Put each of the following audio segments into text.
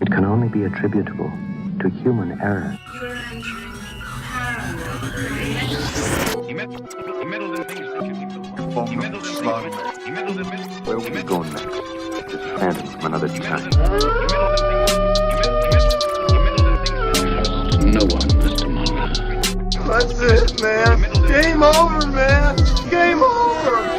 It can only be attributable to human error. You're entering paranormal. He meddled in things that you think before. He meddled in things. He meddled in things. Where will we go next? This phantom from another time. No one, Mr. Mulder. That's it, man. Game over, man. Game over.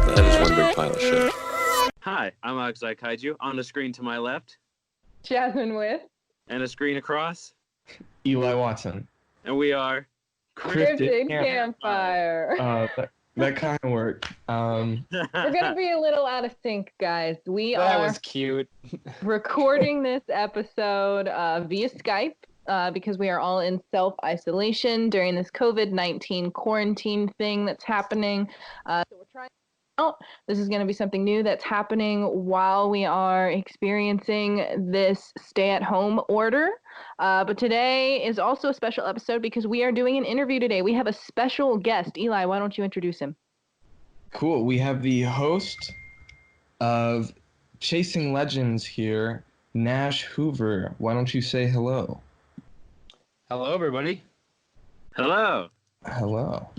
That is one big pile of shit. Hi, I'm Oxide Kaiju. On the screen to my left, Jasmine with and a screen across, Eli Watson. and we are Cryptid Campfire. That kind of worked. We're gonna be a little out of sync, guys. We That are was cute. recording this episode via Skype because we are all in self-isolation during this COVID-19 quarantine thing that's happening. So we're trying out. This is going to be something new that's happening while we are experiencing this stay-at-home order. But today is also a special episode because we are doing an interview today. We have a special guest. Eli, why don't you introduce him? Cool. We have the host of Chasing Legends here, Nash Hoover. Why don't you say hello? Hello, everybody. Hello. Hello.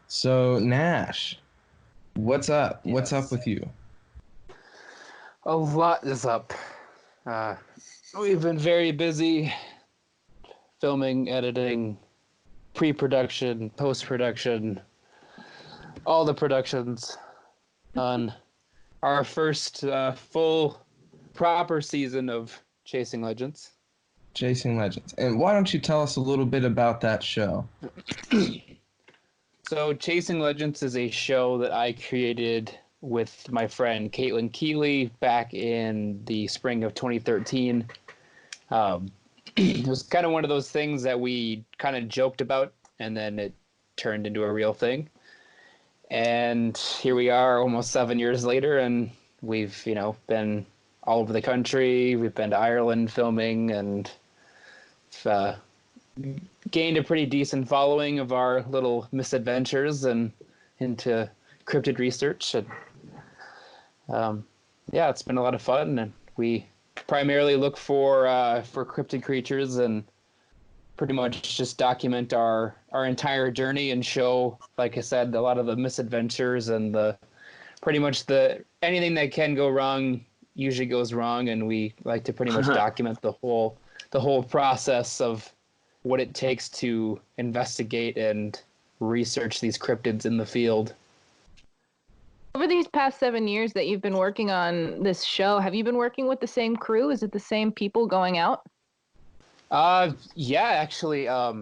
So, Nash, what's up? Yes. What's up with you? A lot is up. We've been very busy filming, editing, pre-production, post-production, all the productions on our first full proper season of Chasing Legends. Chasing Legends. And why don't you tell us a little bit about that show? So Chasing Legends is a show that I created with my friend Caitlin Keeley back in the spring of 2013. It was kind of one of those things that we kind of joked about, and then it turned into a real thing. And here we are almost 7 years later, and we've, been all over the country. We've been to Ireland filming, and gained a pretty decent following of our little misadventures and into cryptid research. And it's been a lot of fun, and we primarily look for cryptid creatures and pretty much just document our entire journey and show, like I said, a lot of the misadventures and anything that can go wrong usually goes wrong, and we like to pretty much document the whole process of what it takes to investigate and research these cryptids in the field. Over these past 7 years that you've been working on this show, have you been working with the same crew? Is it the same people going out? Yeah, actually, up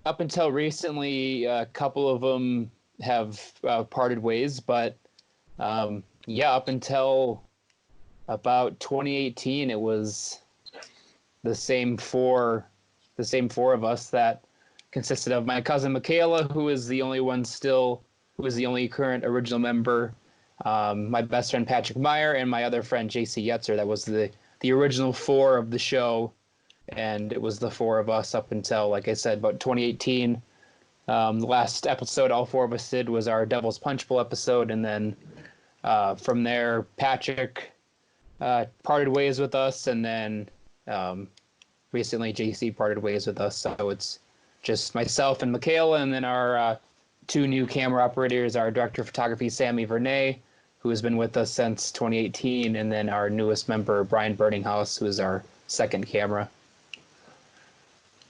until recently, a couple of them have parted ways, but up until about 2018, it was the same four of us that consisted of my cousin Michaela, who is the only current original member, my best friend Patrick Meyer, and my other friend JC Yetzer. That was the original four of the show, and it was the four of us up until, like I said, about 2018. The last episode all four of us did was our Devil's Punch Bowl episode, and then from there Patrick parted ways with us, and then recently JC parted ways with us. So it's just myself and Michaela, and then our two new camera operators, our director of photography, Sammy Vernay, who has been with us since 2018, and then our newest member, Brian Birdinghouse, who is our second camera.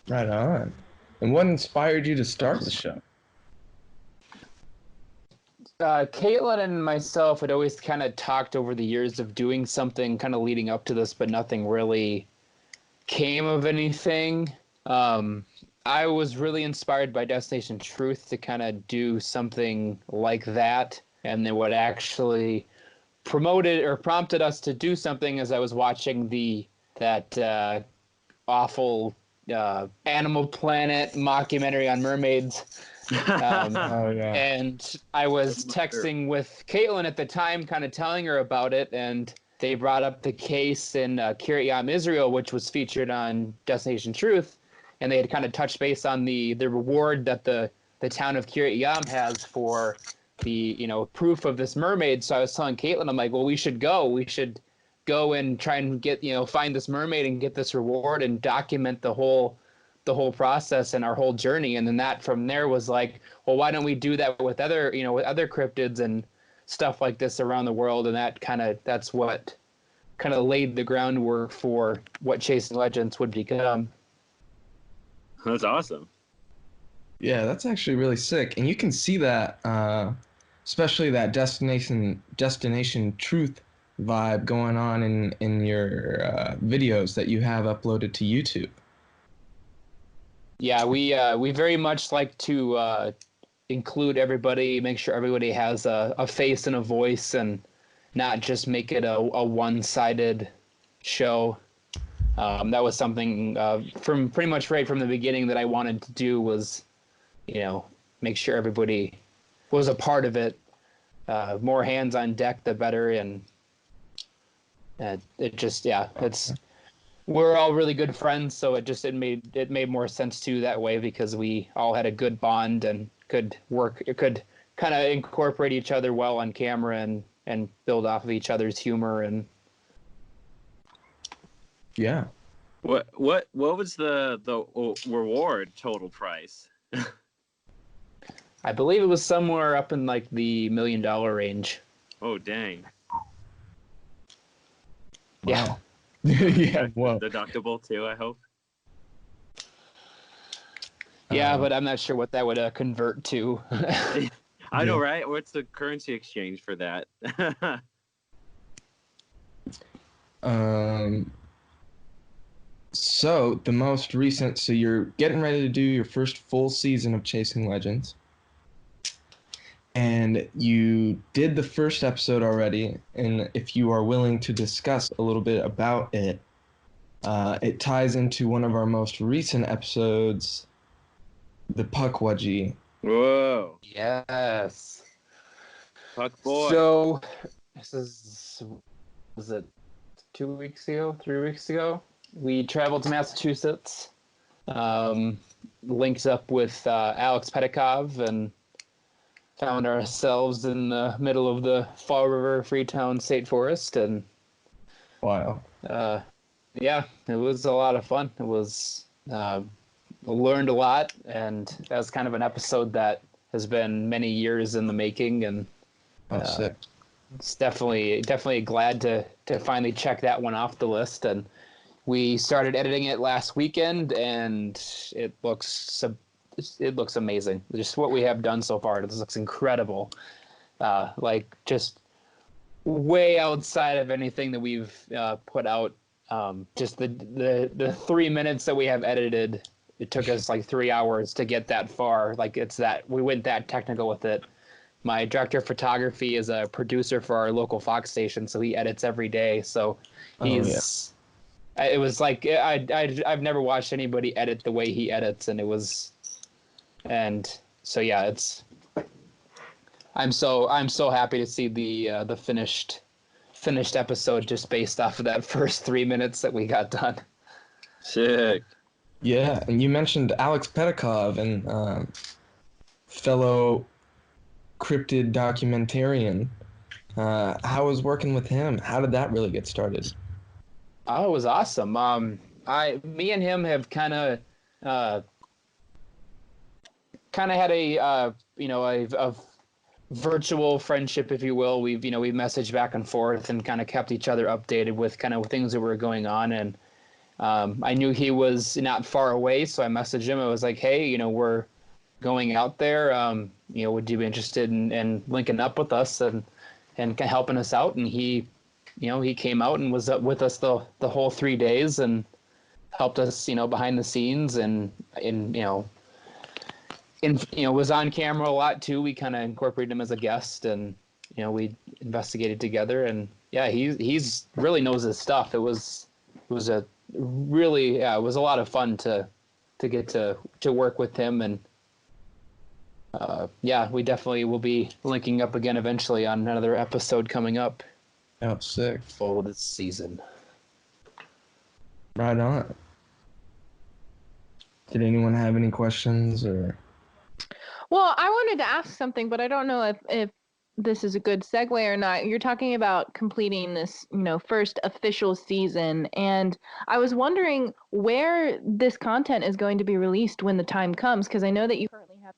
Right on. And what inspired you to start the show? Caitlin and myself had always kind of talked over the years of doing something kind of leading up to this, but nothing really came of anything. I was really inspired by Destination Truth to kind of do something like that. And then what actually promoted or prompted us to do something as I was watching that awful Animal Planet mockumentary on mermaids. And I was texting with Caitlin at the time, kind of telling her about it, and they brought up the case in Kiryat Yam, Israel, which was featured on Destination Truth, and they had kind of touched base on the reward that the town of Kiryat Yam has for the proof of this mermaid. So I was telling Caitlin, I'm like, well, we should go and try and get find this mermaid and get this reward and document the whole process and our whole journey. And then that from there was like, well, why don't we do that with other cryptids and stuff like this around the world? And that's what kind of laid the groundwork for what Chasing Legends would become. That's awesome. Yeah, that's actually really sick. And you can see that, especially that destination truth vibe going on in your videos that you have uploaded to YouTube. Yeah, we very much like to include everybody, make sure everybody has a face and a voice, and not just make it a one-sided show. That was something from pretty much right from the beginning that I wanted to do, was make sure everybody was a part of it. More hands on deck, the better. And we're all really good friends, so it made more sense too that way, because we all had a good bond and could kind of incorporate each other well on camera and build off of each other's humor. And yeah. What was the reward total price? I believe it was somewhere up in like the $1 million range. Oh, dang. Wow. Yeah. Well. Deductible too, I hope. Yeah, but I'm not sure what that would convert to. I know, right? What's the currency exchange for that? So the most recent, so you're getting ready to do your first full season of Chasing Legends, and you did the first episode already, and if you are willing to discuss a little bit about it, it ties into one of our most recent episodes, the Pukwudgie. Whoa. Yes. Puck boy. So, was it 2 weeks ago, 3 weeks ago? We traveled to Massachusetts, linked up with Alex Pedikov, and found ourselves in the middle of the Fall River Freetown State Forest. And Wow. Yeah, it was a lot of fun. It was learned a lot, and that was kind of an episode that has been many years in the making, and Sick. it's definitely glad to finally check that one off the list. And we started editing it last weekend, and it looks amazing. Just what we have done so far, it looks incredible. Like just way outside of anything that we've put out. Just the 3 minutes that we have edited, it took us like 3 hours to get that far. Like we went that technical with it. My director of photography is a producer for our local Fox station, so he edits every day. So he's, it was like, I've never watched anybody edit the way he edits, and so yeah, I'm so happy to see the finished episode just based off of that first 3 minutes that we got done. Sick. Yeah, and you mentioned Alex Pedikov, and fellow cryptid documentarian. How was working with him? How did that really get started? Oh, it was awesome. Me and him have kind of had a virtual friendship, if you will. We've messaged back and forth and kind of kept each other updated with kind of things that were going on. And I knew he was not far away, so I messaged him. I was like, hey, we're going out there. Would you be interested in linking up with us and helping us out? And he came out and was up with us the whole 3 days and helped us, behind the scenes, and was on camera a lot too. We kind of incorporated him as a guest, and we investigated together. And yeah, he's really knows his stuff. It was a lot of fun to get to work with him. And we definitely will be linking up again eventually on another episode coming up. Oh, sick. For this season. Right on. Did anyone have any questions or? Well, I wanted to ask something, but I don't know if this is a good segue or not. You're talking about completing this, first official season, and I was wondering where this content is going to be released when the time comes, because I know that you currently have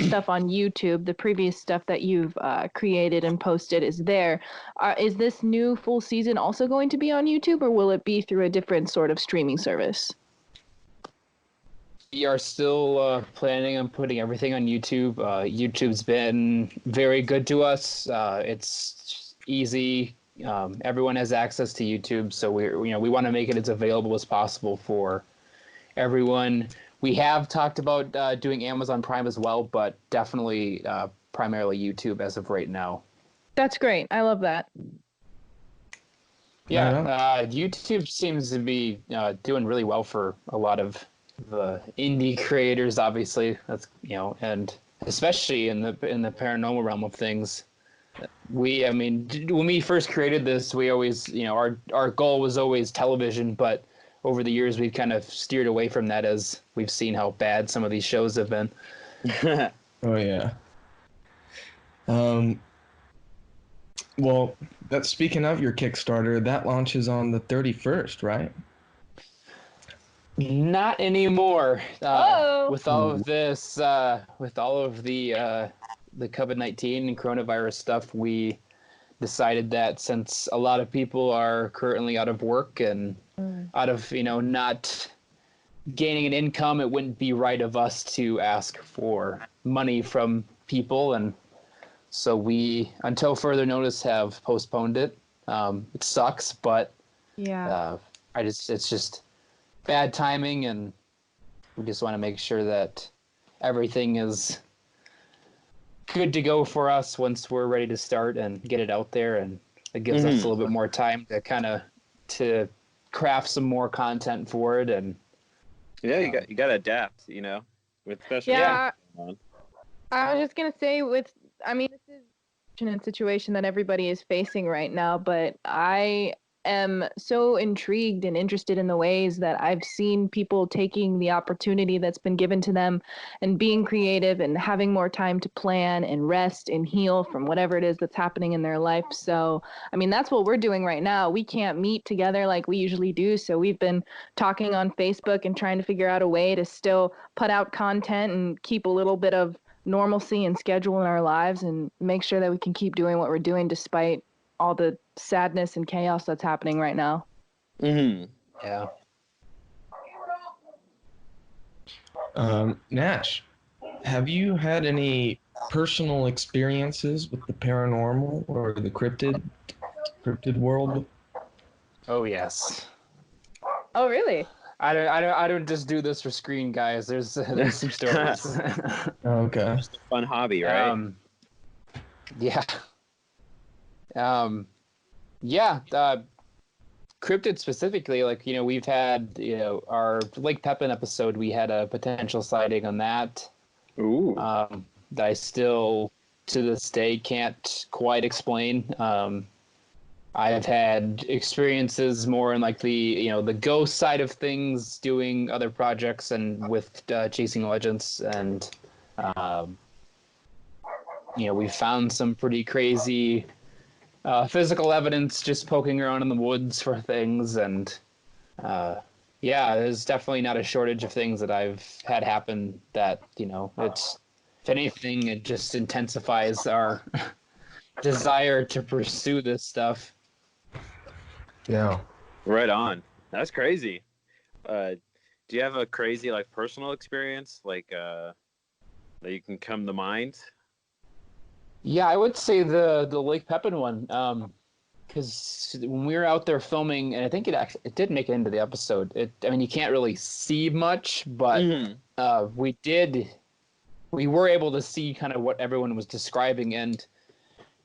stuff on YouTube. The previous stuff that you've created and posted is there. Is this new full season also going to be on YouTube, or will it be through a different sort of streaming service? We are still planning on putting everything on YouTube. YouTube's been very good to us. It's easy. Everyone has access to YouTube, so we want to make it as available as possible for everyone. We have talked about doing Amazon Prime as well, but definitely primarily YouTube as of right now. That's great. I love that. Yeah, YouTube seems to be doing really well for a lot of the indie creators, obviously. That's and especially in the paranormal realm of things. When we first created this, we always, our goal was always television, but over the years we've kind of steered away from that as we've seen how bad some of these shows have been. Oh yeah. Well, that's speaking of your Kickstarter, that launches on the 31st, right? Not anymore. With all of this, with all of the COVID-19 and coronavirus stuff, we decided that since a lot of people are currently out of work and out of, not gaining an income, it wouldn't be right of us to ask for money from people. And so we, until further notice, have postponed it. It sucks, but yeah, it's just bad timing, and we just want to make sure that everything is good to go for us once we're ready to start and get it out there, and it gives us a little bit more time to craft some more content for it. And you got to adapt, with especially I was just gonna say this is a situation that everybody is facing right now, but I am so intrigued and interested in the ways that I've seen people taking the opportunity that's been given to them and being creative and having more time to plan and rest and heal from whatever it is that's happening in their life. So, that's what we're doing right now. We can't meet together like we usually do. So we've been talking on Facebook and trying to figure out a way to still put out content and keep a little bit of normalcy and schedule in our lives and make sure that we can keep doing what we're doing despite all the sadness and chaos that's happening right now. Yeah. Nash, have you had any personal experiences with the paranormal or the cryptid world? Oh yes. Oh really? I don't just do this for screen, guys. There's some stories. Okay. Just a fun hobby, right? Yeah. Cryptid specifically, we've had, our Lake Pepin episode, we had a potential sighting on that. Ooh. That I still, to this day, can't quite explain. I've had experiences more in the ghost side of things, doing other projects and with Chasing Legends, and we found some pretty crazy physical evidence just poking around in the woods for things, and there's definitely not a shortage of things that I've had happen that, it's, if anything, it just intensifies our desire to pursue this stuff. Yeah. Right on. That's crazy. Do you have a crazy personal experience that you can come to mind? Yeah, I would say the Lake Pepin one, because when we were out there filming, and I think it did make it into the episode. You can't really see much, but we were able to see kind of what everyone was describing, and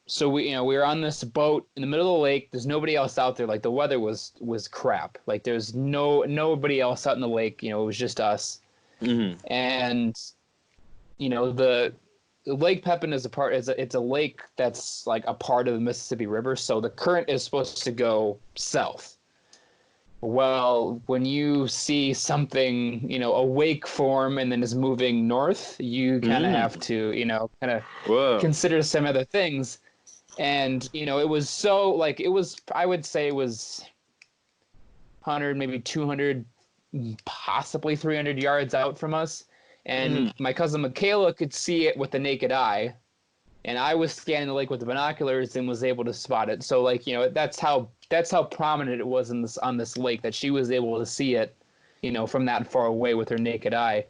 so we were on this boat in the middle of the lake. There's nobody else out there. The weather was crap. There's nobody else out in the lake. It was just us, and the Lake Pepin is it's a lake that's a part of the Mississippi River, so the current is supposed to go south. Well, when you see something, a wake form and then is moving north, you kind of have to, kind of Whoa. consider some other things. And, it was so, like, I would say it was 100, maybe 200, possibly 300 yards out from us. And my cousin Michaela could see it with the naked eye. And I was scanning the lake with the binoculars and was able to spot it. So, like, that's how prominent it was on this lake, that she was able to see it, from that far away with her naked eye.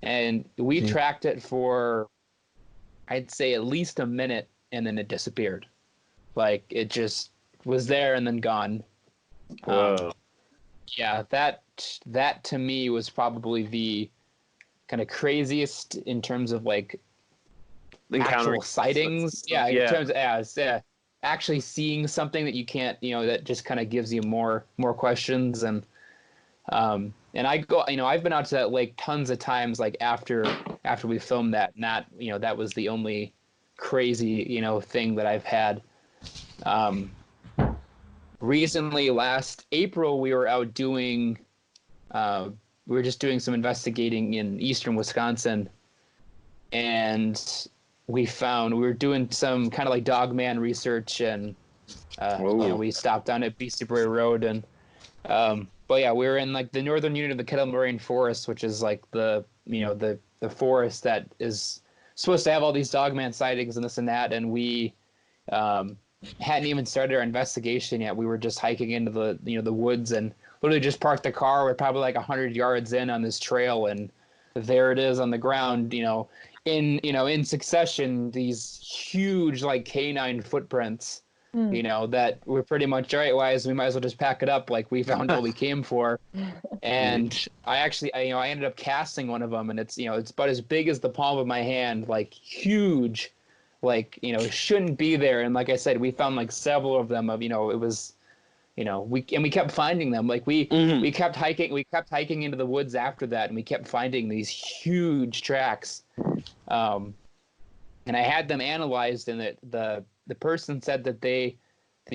And we tracked it for, I'd say, at least a minute, and then it disappeared. Like, it just was there and then gone. Whoa. Yeah, that to me was probably the kind of craziest in terms of, like, actual sightings. Yeah, in terms of actually seeing something that you can't, that just kind of gives you more questions. And I go, I've been out to that lake tons of times, like after we filmed that, and that, that was the only crazy, thing that I've had. Recently, last April, we were out doing, we were just doing some investigating in eastern Wisconsin, and we were doing some kind of like Dogman research, and we stopped down at Beastie Boy Road, and but yeah, we were in like the northern unit of the Kettle Moraine Forest, which is like the forest that is supposed to have all these Dogman sightings and this and that, and we hadn't even started our investigation yet. We were just hiking into the woods, and literally just parked the car. We're probably like 100 yards in on this trail, and there it is on the ground, in succession, these huge like canine footprints, that were pretty much, all right, we might as well just pack it up. Like, we found what we came for. And I actually, I ended up casting one of them, and it's, it's about as big as the palm of my hand, like huge, like, it shouldn't be there. And like I said, we found like several of them it was, we kept finding them. Like we kept hiking into the woods after that, and we kept finding these huge tracks. And I had them analyzed, and the person said that the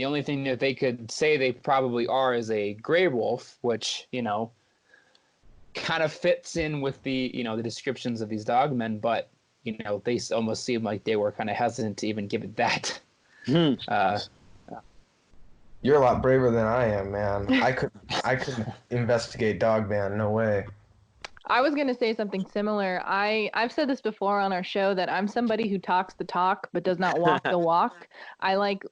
only thing that they could say they probably are is a gray wolf, which, kind of fits in with the, the descriptions of these dogmen, but, they almost seemed like they were kind of hesitant to even give it that. You're a lot braver than I am, man. I could investigate Dogman. No way. I was going to say something similar. I've said this before on our show, that I'm somebody who talks the talk but does not walk the walk. I like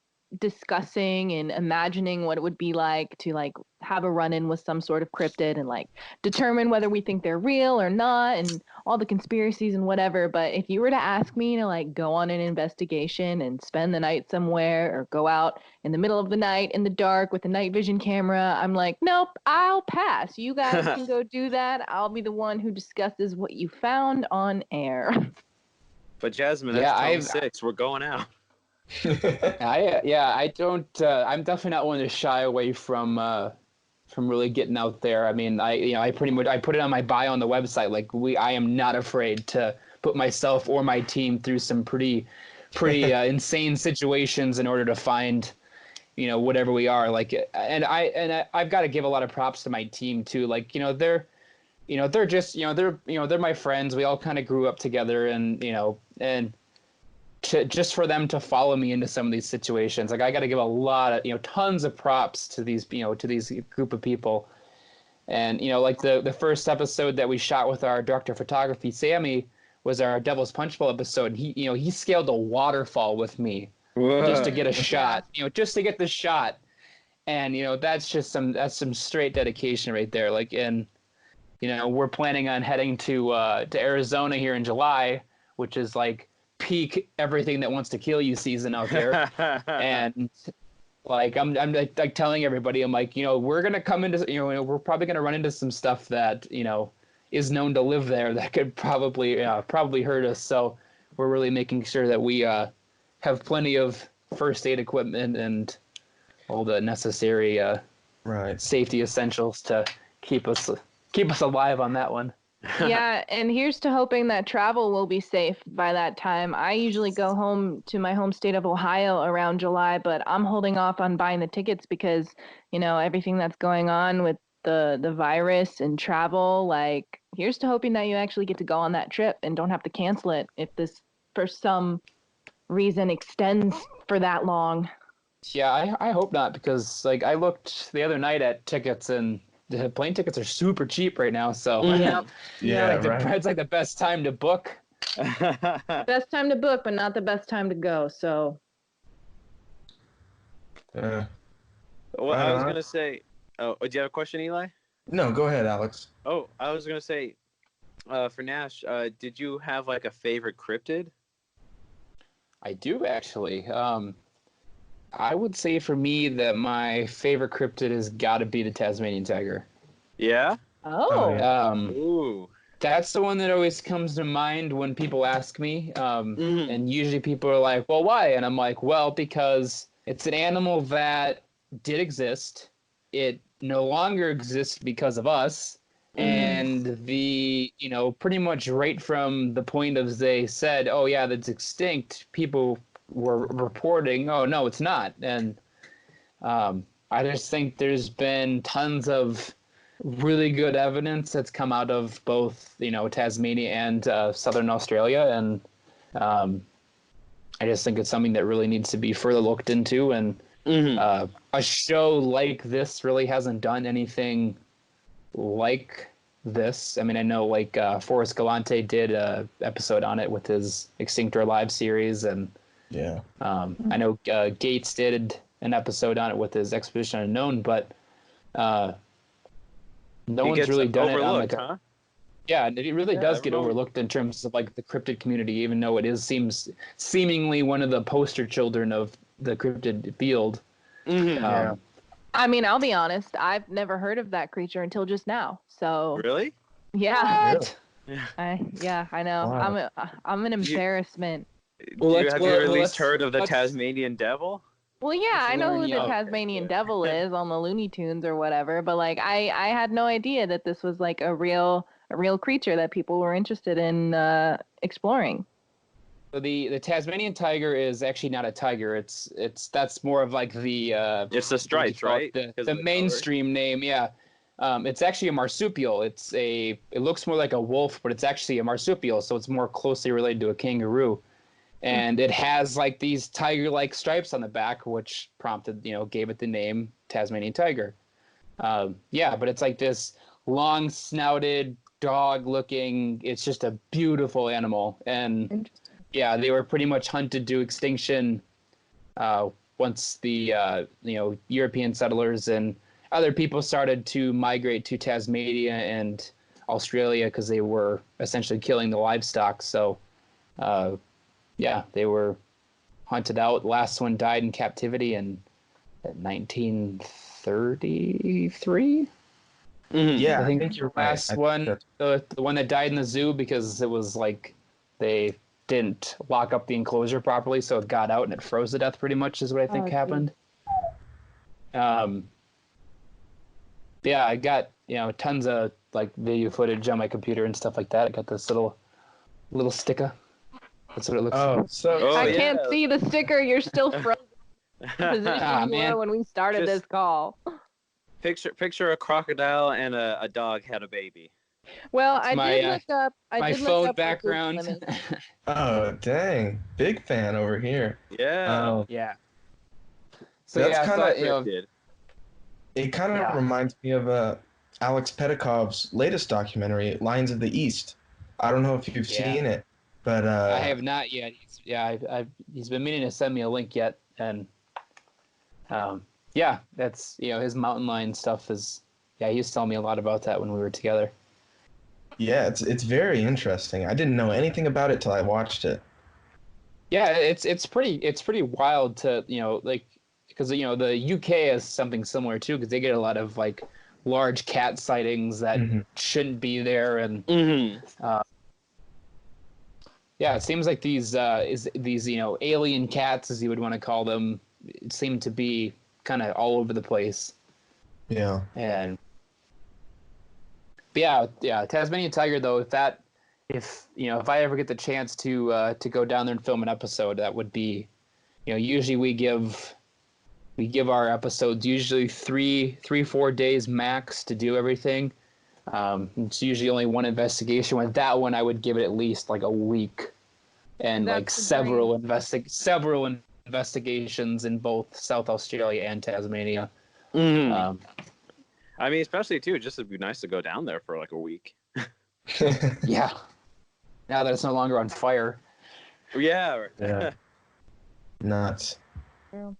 discussing and imagining what it would be like to like have a run-in with some sort of cryptid and like determine whether we think they're real or not, and all the conspiracies and whatever. But if you were to ask me to like go on an investigation and spend the night somewhere, or go out in the middle of the night in the dark with a night vision camera, I'm like, nope, I'll pass. You guys can go do that. I'll be the one who discusses what you found on air. But Jasmine, that's 6. We're going out. I don't. I'm definitely not one to shy away from really getting out there. I mean, I put it on my bio on the website. Like, I am not afraid to put myself or my team through some pretty insane situations in order to find, whatever we are. Like, and I've got to give a lot of props to my team too. Like, they're just, they're my friends. We all kind of grew up together, and just for them to follow me into some of these situations, like, I got to give a lot of, tons of props to these, to these group of people. And, like the first episode that we shot with our director of photography, Sammy, was our Devil's Punch Bowl episode. He scaled a waterfall with me. Whoa. Just to get a shot, just to get the shot. And, that's some straight dedication right there. Like, and, we're planning on heading to Arizona here in July, which is like peak everything that wants to kill you season out there. And like, I'm like telling everybody, I'm like, we're going to come into, we're probably going to run into some stuff that, is known to live there that could probably hurt us. So we're really making sure that we have plenty of first aid equipment and all the necessary safety essentials to keep us alive on that one. Yeah, and here's to hoping that travel will be safe by that time. I usually go home to my home state of Ohio around July, but I'm holding off on buying the tickets because, everything that's going on with the virus and travel, like here's to hoping that you actually get to go on that trip and don't have to cancel it if this for some reason extends for that long. Yeah, I hope not, because like I looked the other night at tickets and the plane tickets are super cheap right now. So Yeah. it's like the best time to book. Best time to book, but not the best time to go. So Well, I was gonna say. Oh, do you have a question, Eli? No, go ahead, Alex. Oh, I was gonna say, for Nash, did you have like a favorite cryptid? I do actually. I would say for me that my favorite cryptid has got to be the Tasmanian Tiger. Yeah. Oh. yeah. Ooh. That's the one that always comes to mind when people ask me. Mhm. And usually people are like, well, why? And I'm like, well, because it's an animal that did exist. It no longer exists because of us. And pretty much right from the point of they said, oh, yeah, that's extinct, people were reporting, oh, no, it's not. And I just think there's been tons of really good evidence that's come out of both, Tasmania and Southern Australia. And I just think it's something that really needs to be further looked into. And a show like this really hasn't done anything like this. I mean, I know like Forrest Galante did an episode on it with his Extinct or Alive series. And Yeah. I know Gates did an episode on it with his Expedition Unknown, but no one's really done it on like huh? Yeah, it really does get everyone- overlooked in terms of like the cryptid community, even though it seems seemingly one of the poster children of the cryptid field. Yeah. I mean, I'll be honest, I've never heard of that creature until just now. So Really? yeah. What? I know. Wow. I'm an embarrassment. Well, have you at least let's- heard of the let's- Tasmanian devil? Well, yeah, I know who learn the you. Tasmanian devil is on the Looney Tunes or whatever, but like I had no idea that this was like a real creature that people were interested in exploring. So the Tasmanian tiger is actually not a tiger. That's more of like the It's the stripes, right? The 'Cause of the mainstream name, yeah. It's actually a marsupial. It looks more like a wolf, but it's actually a marsupial, so it's more closely related to a kangaroo. And it has like these tiger-like stripes on the back, which gave it the name Tasmanian tiger. Yeah, but it's like this long-snouted, dog-looking. It's just a beautiful animal, and yeah, they were pretty much hunted to extinction once the European settlers and other people started to migrate to Tasmania and Australia because they were essentially killing the livestock. So, yeah, they were hunted out. Last one died in captivity in 1933. Yeah, I think you're the last one, the one that died in the zoo because it was like they didn't lock up the enclosure properly, so it got out and it froze to death. Pretty much is what I think happened. Yeah, I got tons of like video footage on my computer and stuff like that. I got this little sticker. That's what it looks like. Oh, so I yeah. can't see the sticker. You're still frozen position you were when we started this call. Picture a crocodile and a dog had a baby. Well, That's I my, did look up. My phone background. oh, dang. Big fan over here. Yeah. Yeah. So That's yeah, kinda so, It kind of reminds me of Alex Petakov's latest documentary, Lions of the East. I don't know if you've seen it, but I have not yet. He's been meaning to send me a link yet, and yeah, that's his mountain lion stuff is. Yeah, he was telling me a lot about that when we were together. Yeah, it's very interesting. I didn't know anything about it till I watched it. Yeah, it's pretty wild to because the UK has something similar too because they get a lot of like large cat sightings that shouldn't be there and yeah, it seems like these alien cats, as you would want to call them, seem to be kind of all over the place. Yeah. And yeah, Tasmanian Tiger though. If I ever get the chance to go down there and film an episode, that would be, usually we give our episodes usually 4 days max to do everything. It's usually only one investigation. With that one, I would give it at least like a week, and like several investigations in both South Australia and Tasmania. I mean, especially too, just it'd be nice to go down there for like a week. Yeah. Now that it's no longer on fire. Yeah. Yeah. Nuts. Yeah.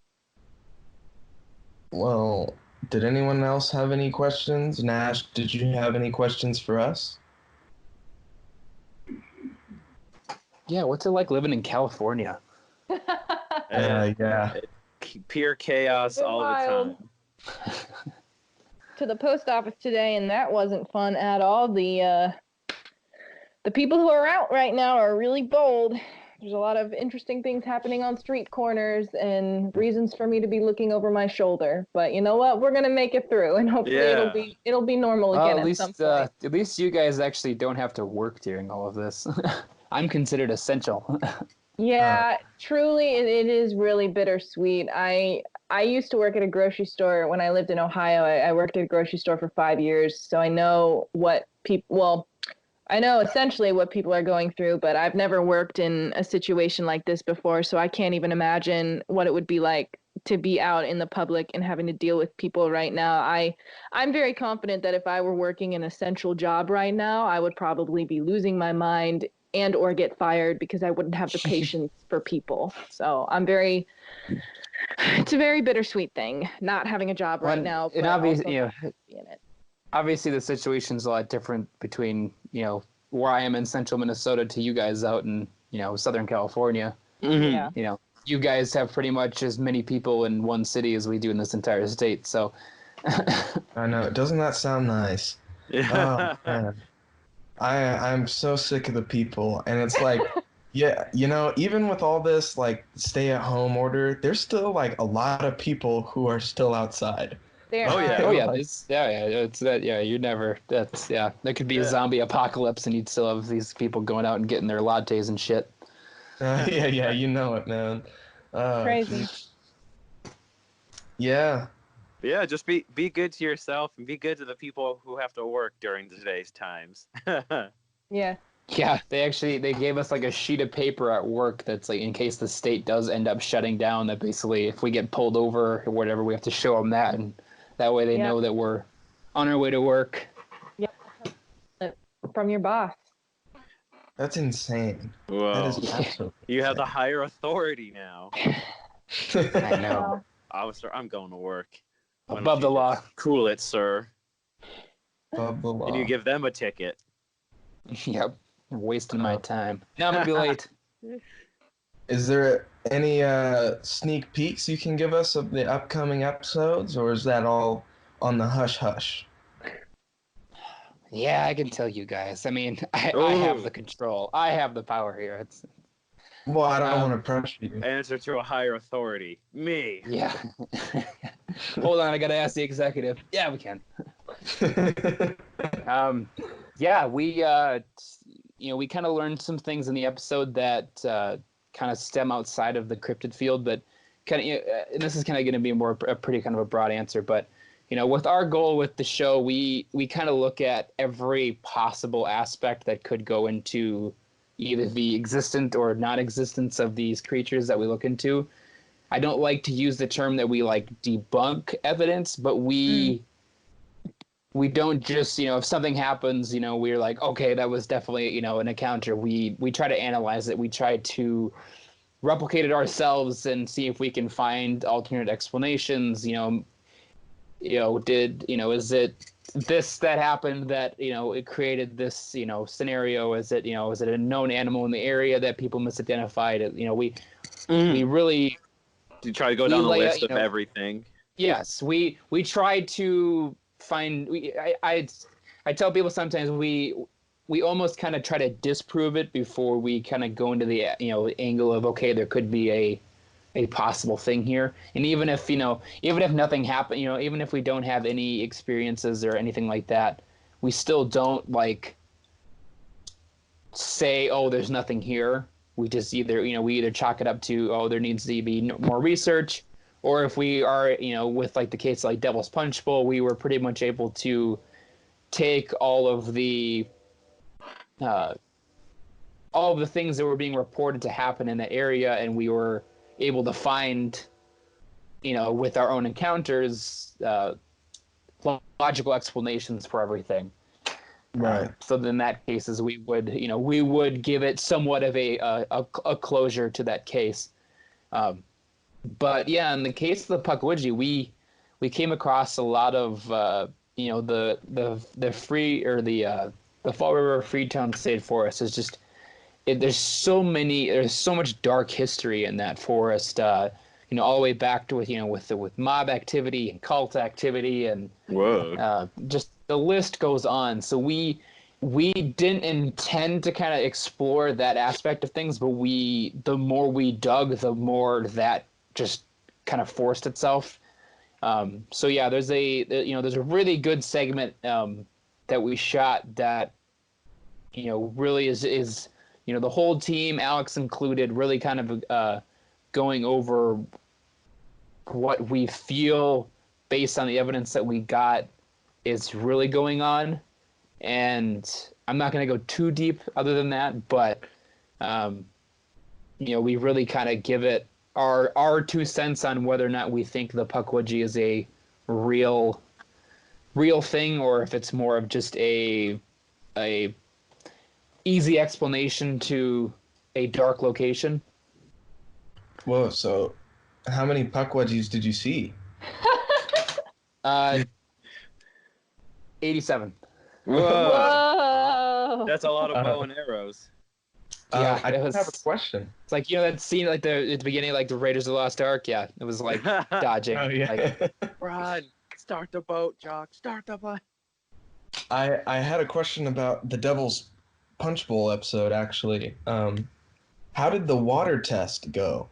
Well, did anyone else have any questions? Nash, did you have any questions for us? Yeah, what's it like living in California? Yeah. Pure chaos Been all wild. the time. To the post office today, and that wasn't fun at all. The people who are out right now are really bold. There's a lot of interesting things happening on street corners and reasons for me to be looking over my shoulder. But you know what? We're gonna make it through, and hopefully it'll be normal again at some point. At least you guys actually don't have to work during all of this. I'm considered essential. Yeah, truly, it is really bittersweet. I used to work at a grocery store when I lived in Ohio. I worked at a grocery store for 5 years, so I know what I know essentially what people are going through, but I've never worked in a situation like this before, so I can't even imagine what it would be like to be out in the public and having to deal with people right now. I'm very confident that if I were working an essential job right now, I would probably be losing my mind and or get fired because I wouldn't have the patience for people. So it's a very bittersweet thing, not having a job right now. And but obviously, also being in it. Obviously the situation's a lot different between, where I am in central Minnesota to you guys out in, Southern California. Yeah. You guys have pretty much as many people in one city as we do in this entire state. So I know. Doesn't that sound nice? Yeah. Oh, man. I'm so sick of the people, and it's like, yeah, even with all this like stay-at-home order, there's still like a lot of people who are still outside. There Oh, are. yeah. Oh yeah, it's that. Yeah, there could be a zombie apocalypse, and you'd still have these people going out and getting their lattes and shit. Yeah, you know it, man. Crazy. Geez. Yeah. Yeah, just be good to yourself and be good to the people who have to work during today's times. Yeah. Yeah, they gave us like a sheet of paper at work that's like in case the state does end up shutting down. That basically, if we get pulled over or whatever, we have to show them that, and that way they know that we're on our way to work. Yep. From your boss. That's insane. Whoa. That is absolutely You have the higher authority now. I know. Officer, I'm going to work. Why don't Above the you law. just Cool it, sir. above the law. And you give them a ticket. Yep. I'm wasting my time. Now I'm gonna be late. Is there any sneak peeks you can give us of the upcoming episodes, or is that all on the hush-hush? Yeah, I can tell you guys. I mean, I have the control. I have the power here. Well, I don't want to pressure you. Answer to a higher authority. Me. Yeah. Hold on, I gotta ask the executive. Yeah, we can. Yeah, we we kind of learned some things in the episode that kind of stem outside of the cryptid field, but kind of, and this is kind of going to be a pretty kind of a broad answer, but with our goal with the show, we kind of look at every possible aspect that could go into either the existence or non-existence of these creatures that we look into. I don't like to use the term that we like debunk evidence, but we don't just, if something happens, we're like, okay, that was definitely, an encounter. We try to analyze it. We try to replicate it ourselves and see if we can find alternate explanations. Is it this that happened that, it created this, scenario? Is it a known animal in the area that people misidentified? We really You try to go down the list of everything. Yes, we try to find. I tell people sometimes we almost kind of try to disprove it before we kind of go into the angle of, okay, there could be a possible thing here. And even if nothing happened, even if we don't have any experiences or anything like that, we still don't like say, oh, there's nothing here. We just either chalk it up to, oh, there needs to be more research, or if we are, with like the case like Devil's Punch Bowl, we were pretty much able to take all of the things that were being reported to happen in the area, and we were able to find, with our own encounters, logical explanations for everything. Right. So in that cases, we would give it somewhat of a closure to that case. But yeah, in the case of the Pukwudgie, we came across a lot of the Fall River Freetown State Forest is just there's so much dark history in that forest. All the way back to with mob activity and cult activity and just the list goes on. So we didn't intend to kind of explore that aspect of things, but the more we dug, the more that just kind of forced itself. So yeah, there's a really good segment that we shot that really is the whole team, Alex included, really kind of going over what we feel based on the evidence that we got is really going on. And I'm not going to go too deep other than that, but we really kind of give it our 2 cents on whether or not we think the Pukwudgie is a real thing, or if it's more of just a easy explanation to a dark location. Whoa, so how many Pukwudgies did you see? 87. Whoa. Whoa! That's a lot of bow and arrows. Yeah, I it was. have a question. It's like that scene like at the beginning, like the Raiders of the Lost Ark. Yeah, it was like dodging. Oh yeah. Like, Run! Start the boat, Jock. Start the boat. I had a question about the Devil's Punch Bowl episode actually. How did the water test go?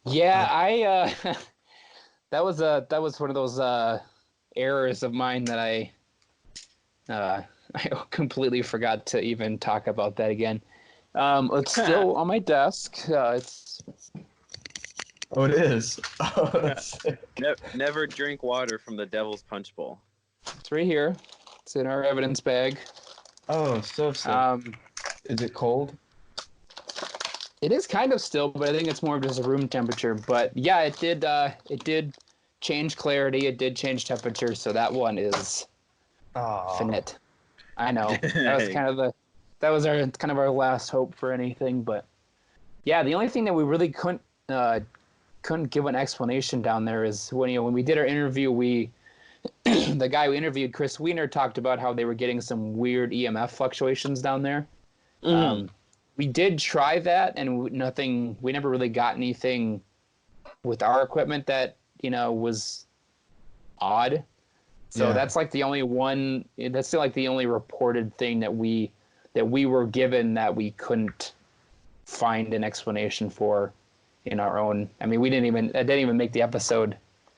yeah, I that was one of those errors of mine that I completely forgot to even talk about that again. It's still on my desk. It's Oh, it is. Oh, that's sick. Never drink water from the Devil's Punch Bowl. right here. It's in our evidence bag. Oh, so sick. Is it cold? It is kind of still, but I think it's more of just a room temperature. But yeah, it did change clarity. It did change temperature. So that one is finite. I know. That was our last hope for anything. But yeah, the only thing that we really couldn't give an explanation down there is when we did our interview, the guy we interviewed, Chris Wiener, talked about how they were getting some weird EMF fluctuations down there. We did try that, and we never really got anything with our equipment that was odd. So Yeah. that's like the only one. That's still like the only reported thing that we were given that we couldn't find an explanation for in our own. I mean, it didn't even make the episode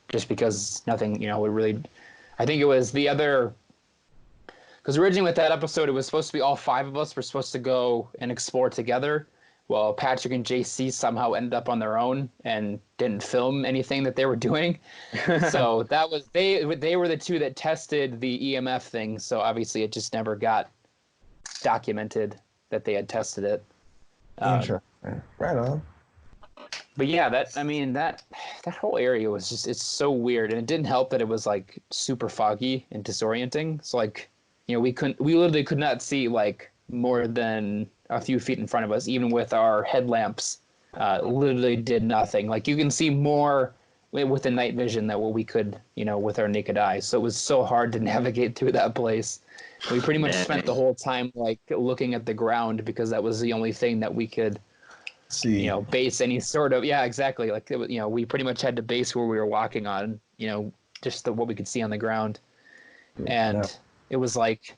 just because nothing. We really. I think it was the other. Because originally with that episode, it was supposed to be all 5 of us were supposed to go and explore together. Well, Patrick and JC somehow ended up on their own and didn't film anything that they were doing. So that was they were the two that tested the EMF thing. So obviously it just never got documented that they had tested it. Interesting. Right on. But yeah, that whole area was it's so weird, and it didn't help that it was like super foggy and disorienting. So like, we literally could not see like more than a few feet in front of us, even with our headlamps. Literally did nothing. Like you can see more with the night vision than what we could, with our naked eyes. So it was so hard to navigate through that place. We pretty much spent the whole time like looking at the ground because that was the only thing that we could See. base any sort of, yeah, exactly. Like, we pretty much had to base where we were walking on, just what we could see on the ground. And Yeah. it was like,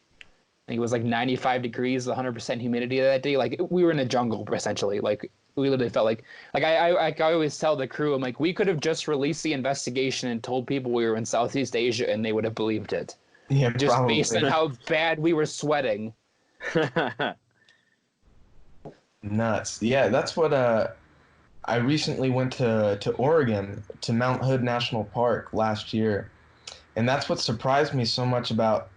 I think it was like 95 degrees, 100% humidity that day. Like we were in a jungle essentially. Like we literally felt like I always tell the crew, I'm like, we could have just released the investigation and told people we were in Southeast Asia and they would have believed it. Yeah, just probably. based on how bad we were sweating. Nuts. Yeah, that's what I recently went to Oregon, to Mount Hood National Park last year. And that's what surprised me so much about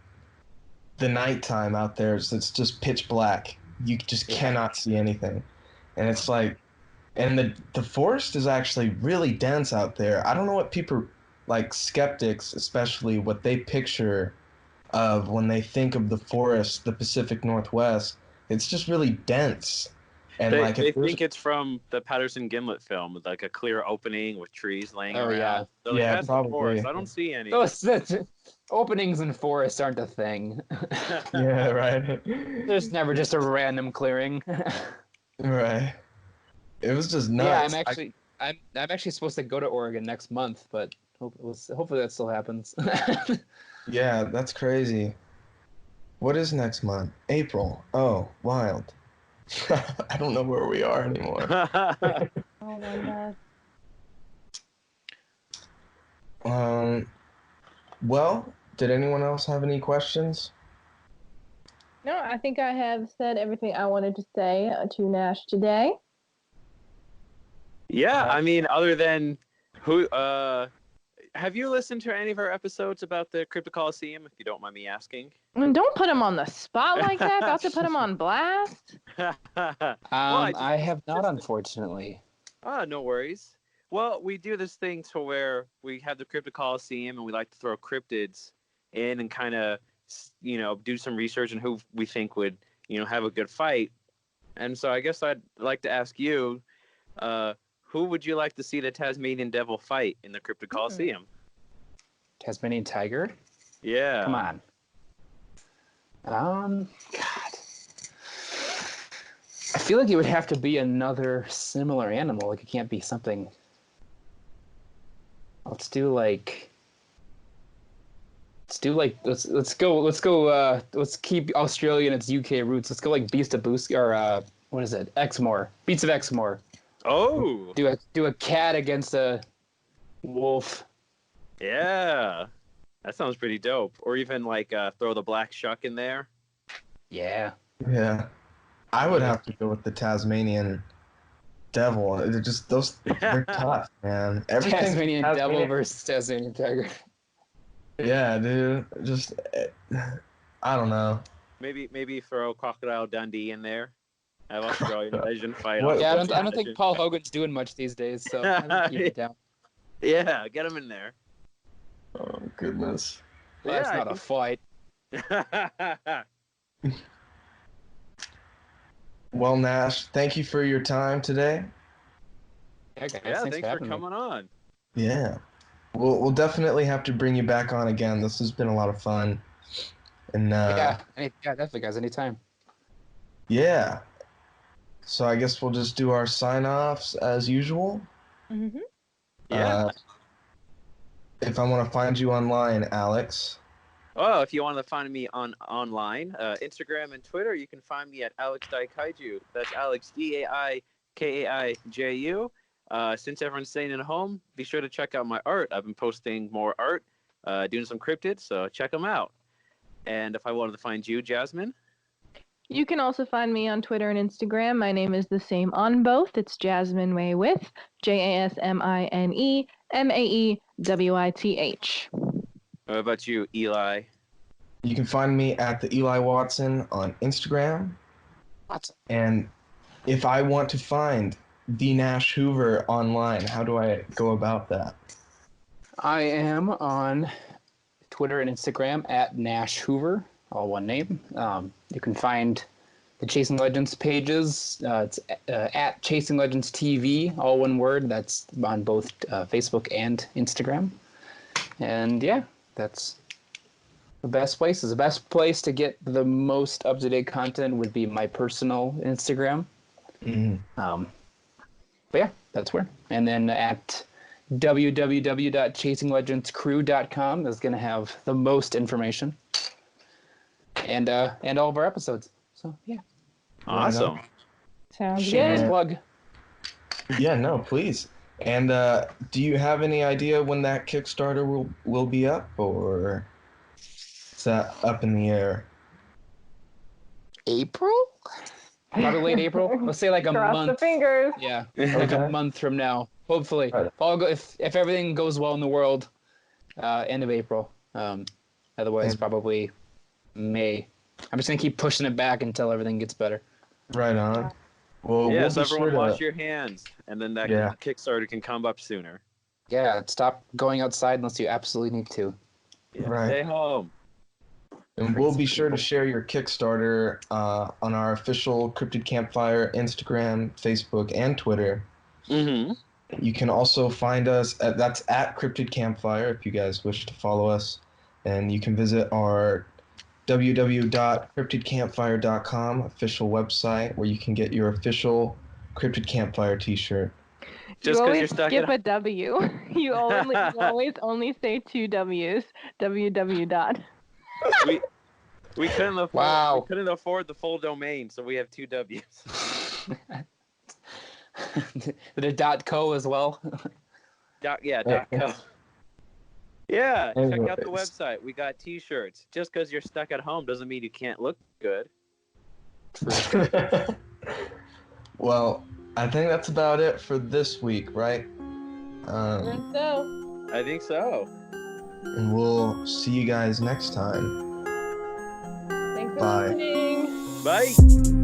the nighttime out there, is it's just pitch black. You just cannot see anything. And it's like, and the forest is actually really dense out there. I don't know what people, like skeptics especially, what they picture of when they think of the forest, the Pacific Northwest. It's just really dense. And they like think it's from the Patterson Gimlet film, with like a clear opening with trees laying around. Yeah. They're like, Yeah, that's probably. the forest. I don't see any. Those openings in forests aren't a thing. yeah, right. There's never just a random clearing. Right. It was just Yeah, nuts. I'm actually supposed to go to Oregon next month, but hopefully that still happens. Yeah, that's crazy. What is next month? April. Oh, wild. I don't know where we are anymore. Oh my god. Well, did anyone else have any questions? No, I think I have said everything I wanted to say to Nash today. Yeah, I mean, other than who, have you listened to any of our episodes about the Cryptid Coliseum, if you don't mind me asking? And don't put him on the spot like that. About to put him on blast. I have not, unfortunately. No worries. Well, we do this thing to where we have the Cryptid Coliseum and we like to throw cryptids in and kind of, do some research on who we think would, have a good fight. And so I guess I'd like to ask you, who would you like to see the Tasmanian Devil fight in the Cryptid Coliseum? Tasmanian Tiger? Yeah. Come on. God. I feel like it would have to be another similar animal. Like, it can't be something. Let's keep Australia and its UK roots. Let's go like Beast of Boost, or what is it? Exmoor. Beats of Exmoor. Oh. Do a cat against a wolf. Yeah. That sounds pretty dope. Or even like throw the black shuck in there. Yeah. Yeah. I would have to go with the Tasmanian Devil. They're just they're tough, man. Tasmanian Devil versus Tasmanian Tiger. Yeah, dude. Just I don't know. Maybe throw Crocodile Dundee in there. Have Australian legend fight. What- Yeah, I don't think Paul Hogan's doing much these days, so I think keep it down. Yeah, get him in there. Oh goodness. Well, that's not a fight. Well, Nash, thank you for your time today. Yeah, guys, Yeah, thanks for having me. coming on. Yeah. We'll definitely have to bring you back on again. This has been a lot of fun. And Yeah, definitely, guys, anytime. yeah. So I guess we'll just do our sign-offs as usual. Mm-hmm. Yeah. If I want to find you online, Alex. Oh, if you want to find me online, Instagram and Twitter, you can find me at Alex Daikaiju. That's Alex DAIKAIJU. Since everyone's staying at home, be sure to check out my art. I've been posting more art, doing some cryptids, so check them out. And if I wanted to find you, Jasmine? You can also find me on Twitter and Instagram. My name is the same on both. It's Jasmine Way with JasmineMaewith. What about you, Eli? You can find me at the Eli Watson on Instagram. Watson. And if I want to find the Nash Hoover online, how do I go about that? I am on Twitter and Instagram at Nash Hoover, all one name. You can find the Chasing Legends pages. It's at Chasing Legends TV, all one word. That's on both Facebook and Instagram. And yeah, that's the best places. The best place to get the most up-to-date content would be my personal Instagram. Mm-hmm. But yeah, that's where. And then at www.chasinglegendscrew.com is going to have the most information and all of our episodes. So yeah, Awesome. Sounds shameless good. plug. Yeah, no, please. And do you have any idea when that Kickstarter will be up, or? It's up in the air. April? Probably late April. Let's say like a Cross month. the fingers. Yeah, like a month from now, hopefully. Right. If everything goes well in the world, end of April. Otherwise, probably May. I'm just gonna keep pushing it back until everything gets better. Right on. Well, Yeah, we'll so be everyone sure to- wash your hands, and then that Yeah. Kickstarter can come up sooner. Yeah, stop going outside unless you absolutely need to. Yeah, Right. Stay home. And we'll be sure to share your Kickstarter on our official Cryptid Campfire Instagram, Facebook, and Twitter. Mm-hmm. You can also find us that's at Cryptid Campfire if you guys wish to follow us. And you can visit our www.cryptidcampfire.com official website where you can get your official Cryptid Campfire t-shirt. Just you because you're always stuck skip at a W. You always only say 2 W's. www dot. we couldn't afford Wow. we couldn't afford the full domain, so we have 2 W's. The .co as well. .co. Yeah, check out the Anyways. website. We got T-shirts. Just because you're stuck at home doesn't mean you can't look good. Well, I think that's about it for this week, right? So. I think so. And we'll see you guys next time. Thanks for Bye. listening. Bye.